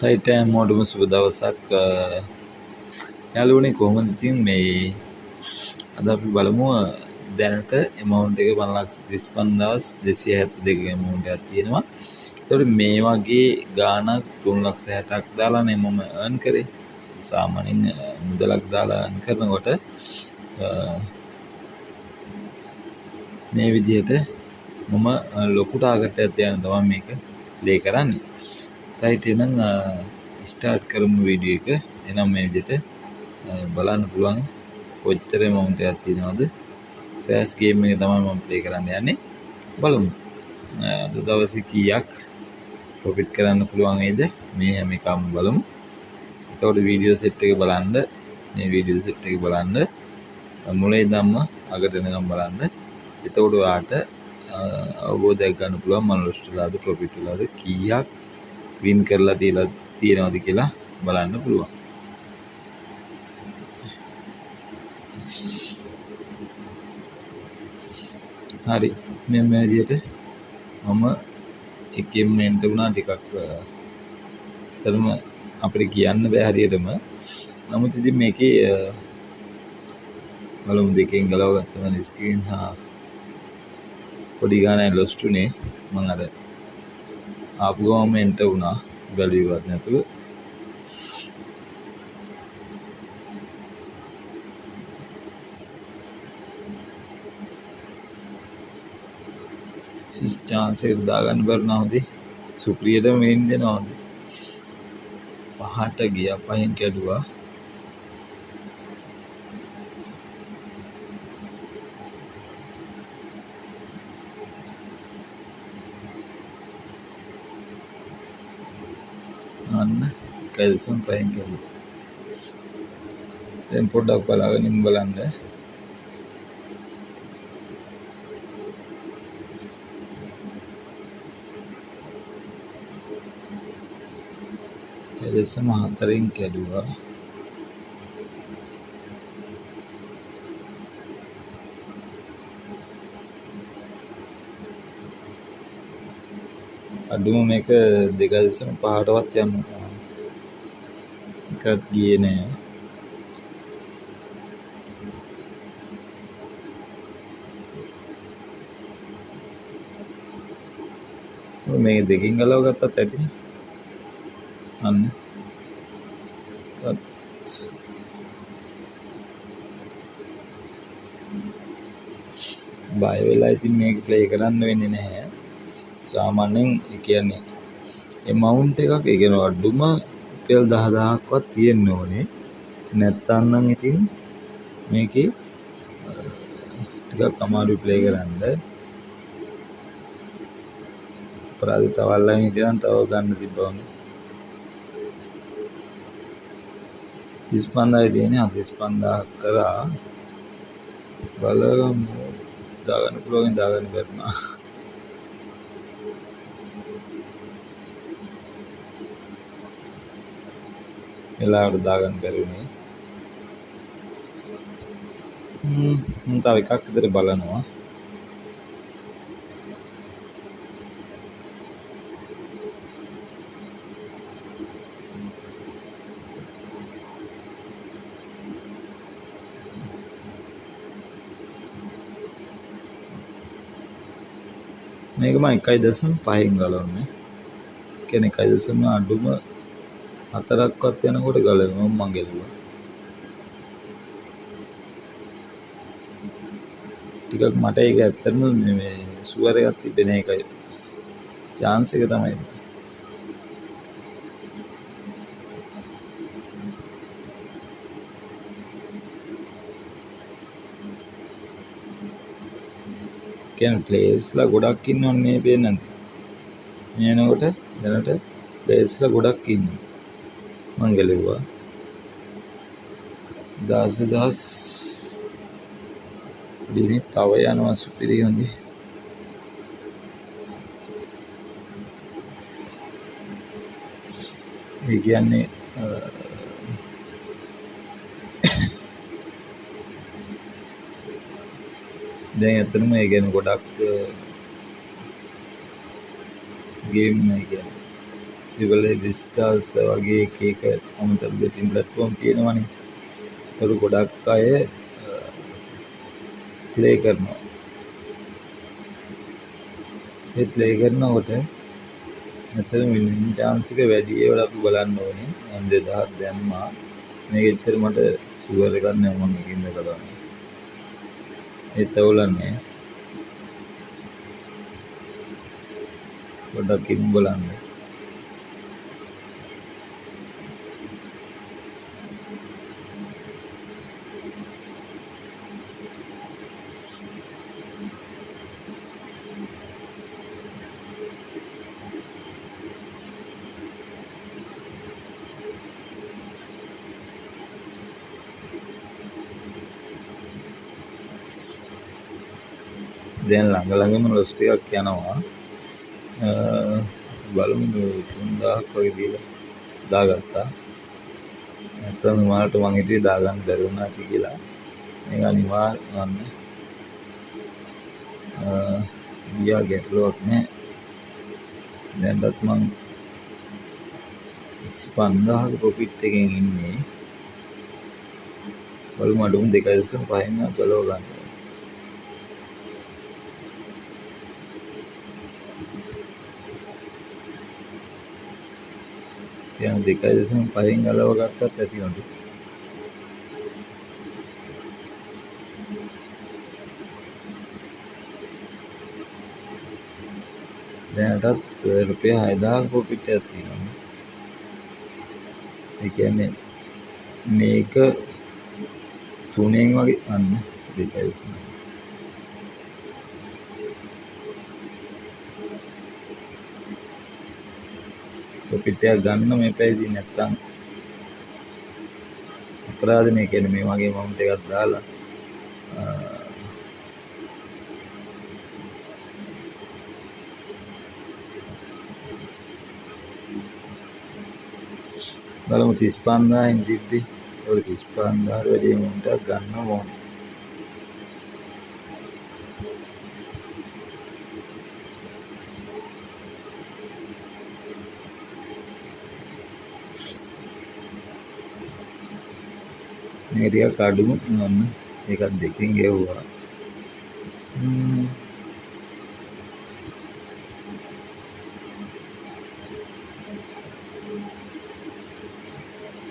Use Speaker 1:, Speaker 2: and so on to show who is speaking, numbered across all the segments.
Speaker 1: Right හැමෝටම සුබ දවසක්. යාළුවනේ කොහොමද ඉතින් මේ අද අපි බලමු දැනට amount එක 5,35,272 amount එකක් තියෙනවා. ඒතකොට මේ වගේ ගාණක් 3,60,000ක් දාලානේ මම earn කරේ. සාමාන්‍යයෙන් මුදලක් දාලා earn කරනකොට මේ විදිහට මම ලොකු ටාගට් එකක් තියාගෙන තමයි මේක ප්ලේ කරන්නේ. රයිට් එහෙනම් ස්ටාර්ට් කරමු වීඩියෝ එක. එහෙනම් මේ විදිහට බලන්න පුළුවන් කොච්චර amount එකක් තියෙනවද. ෆෑස් ගේම් එක තමයි මම ප්ලේ කරන්න යන්නේ. බලමු අද දවසේ කීයක් ප්‍රොෆිට් කරන්න පුළුවන් වේද මේ හැම එකම බලමු. එතකොට වීඩියෝ සෙට් එක බලන්න, මේ වීඩියෝ සෙට් එක බලන්න මුලින් ඉඳන්ම අගට එනකම් බලන්න. එතකොට ඔයාට අවබෝධයක් ගන්න පුළුවන් මම ලොස් වෙලාද ප්‍රොෆිට් වෙලාද කීයක් වින් කරලා තියෙනවද කියලා බලන්න පුළුවන්. හරි, මේ විදිහට මම එකෙන් මෙන්ට වුණා ටිකක් තරම අපිට කියන්න බෑ හරියටම. නමුත් ඉතින් මේකේ බලමු දෙකෙන් ගලව ගත්තම ස්ක්‍රීන් පොඩි ගානක් ලොස්ට් උනේ. මම අර ආපු ගමන් එන්ට වුණා බැලුවත් නැතුව. සිස් chance එක දාගන්න බැරුණා. හොඳේ සුප්‍රියටම වෙන්න දෙනවා. හොඳේ පහට ගියා, පහෙන් කැඩුවා. අන්න 1.5න් කැඩුවා. දැන් පොඩ්ඩක් බලාගෙන ඉන්න බලන්න. කැඩෙසම 4න් කැඩුවා. අඩුම මේක 2.5ටවත් යන්න එකත් ගියේ නෑ. මේ දෙකින් ගලව ගත්තත් ඇතිනේ. අන්න බය වෙලා ඉතින් මේක ප්ලේ කරන්න වෙන්නේ නැහැ. සාමාන්‍යයෙන් ඒ කියන්නේ amount එකක් ඒ කියන අඩුම රුපියල් 10,000ක්වත් තියෙන්න ඕනේ. නැත්තම් නම් ඉතින් මේකේ ටිකක් අමාරුයි ප්ලේ කරන්න. අපරාධ තවල්ලන් හිටියනම් තව ගන්න තිබ්බවනේ. 35,000යි තියෙන්නේ. 45,000ක් කරා බලමු. දාගන්න පුළුවන් දාගන්න බැරිනා. වෙලාවට දාගන්න බැරි වුණේ. මම තව එකක් විතර බලනවා. මේක මම 1.5න් ගලවන්නේ. කියන්නේ 1. අඩුම 4ක්වත් යනකොට ගලවනවා මම ගෙලුවා. ටිකක් මට ඒක ඇත්තටම මේ සුවර් එකක් තිබෙන එකයි. chance එක තමයි. කියන්නේ ප්ලේස්ලා ගොඩක් ඉන්නවන්නේ පේන්නේ නැද්ද? මේ එනකොට දැනට ප්ලේස්ලා ගොඩක් ඉන්නවා. මං ගලුවා 10,000 දිනේ තව යනවා සුපිරි හොඳයි. ඒ කියන්නේ දැන් ඇත්තටම ඒ කියන්නේ ගොඩක් ගේම් එක කියන්නේ ඒවල ඩිස්ටාර්ස් වගේ එක අමතර බෙටින් ප්ලට්ෆෝම් තියෙනවනේ. ඒතර ගොඩක් අය ප්ලේ කරනවා. ඒ ප්ලේ කරනකොට ඇත්තටම වින්නින් chance එක වැඩි ඒවල අපි බලන්න ඕනේ. මම 2000 දැම්මා. මේක ඇත්තට මට ෂුවර් එකක් නෑ මම ඒකින්ද කරන්නේ. ඒත් අවුලන්නේ පොඩ්ඩක් ඉන්න බලන්න. දැන් ළඟම ලොස් ටිකක් යනවා. බලමු 3000ක් වගේ දීලා දාගත්තා. නැත්තම් මාට මං හිතුවේ දාගන්න බැරි වුණා ඇති කියලා. මේක අනිවාර්යයෙන් ගියා ගැටලුවක් නෑ. දැන්වත් මං 5000ක ප්‍රොෆිට් එකකින් ඉන්නේ. බලමු අඩුම 2.5න් ගලව ගන්න. කියන 2.5න් ගලව ගත්තත් ඇති නේද? දැනටත් රුපියල් 6000ක ප්‍රොෆිට් එකක් තියෙනවා. ඒ කියන්නේ මේක 3න් වගේ අන්න 2.5 ප්‍රොෆිට් එකක් ගන්න මේ පැයදී නැත්තම් අපරාධනේ. කියන්නේ මේ වගේ මවුන්ට් එකක් දාලා බලමු 35000න් දිද්දි ඔය 35000 වැඩි amount එකක් ගන්න ඕනේ. මේ ටිකක් අඩුම නන්න ඒකත් දෙකෙන් ගෙවුවා.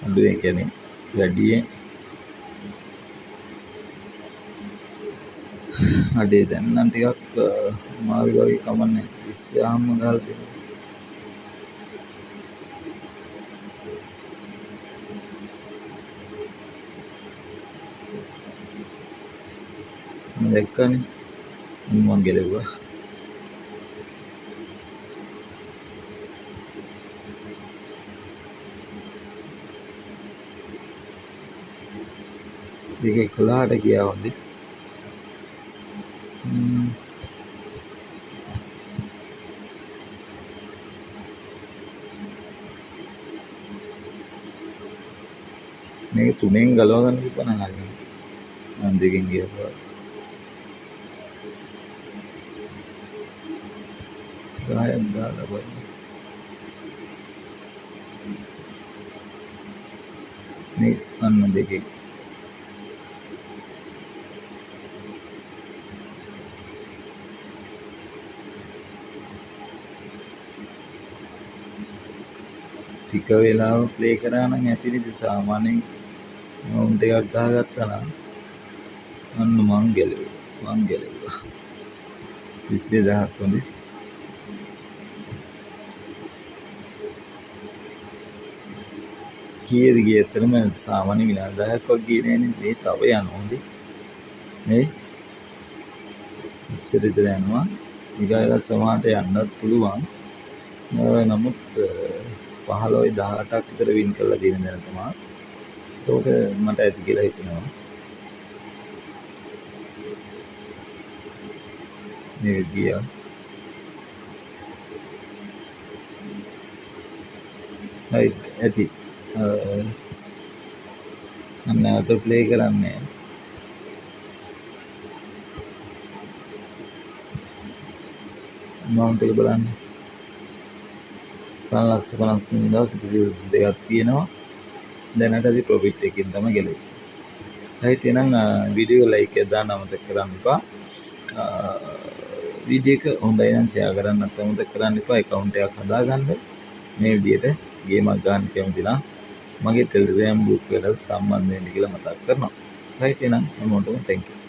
Speaker 1: අඩුවෙන් කියන්නේ වැඩියෙන් අඩේ දැන් නම් ටිකක් මාරු වගේ කමන්නේ 30ාම ගාලා දෙනවා. දැක්කනේ මම ගෙලුවා. ඒක 11ට ගියා හොඳේ. මේක 3න් ගලව ගන්න තිබ්බා නම් හරියන්නේ. මම 2කින් ගියා. ගායක් දාලා බලන්න. මේ අන්න 2කින් ටික වෙලාවක් ප්ලේ කරා නම් ඇතිරිද? සාමාන්‍යයෙන් මවුන්ට් එකක් ගහගත්තා නම් අන්න මං ගැලෙව්වා 32000ක් හොඳේ. කීයද ගියේ? ඇත්තටම සාමාන්‍ය විනාඩි 10ක් වගේ ගියේ නෑනේ. මේ තව යනවා හොඳේ. මේ ඉස්සර ඉඳලා යනවා. ඊගායක සමානට යන්නත් පුළුවන්. නමුත් 15-18ක් විතර වින් කරලා තියෙන දැන තමයි. ඒකට මට ඇති කියලා හිතෙනවා. මේක ගියා. right ඇති. මම නැවත ප්ලේ කරන්නේ. මවුන්ට් එක බලන්න. $1,53,200 තියෙනවා. දැනටදී ප්‍රොෆිට් එකකින් තමයි ගැලවෙන්නේ. රයිට් එහෙනම් වීඩියෝ ලයික් එක දාන්න අමතක කරන්න එපා. වීඩියෝ එක හොඳයි නම් ෂෙයා කරන්නත් අමතක කරන්න එපා. account එකක් හදාගන්න මේ විදිහට ගේමක් ගන්න කැමති නම් මගේ Telegram group එකට සම්බන්ධ වෙන්න කියලා මතක් කරනවා. රයිට් එහෙනම් හැමෝටම thank you.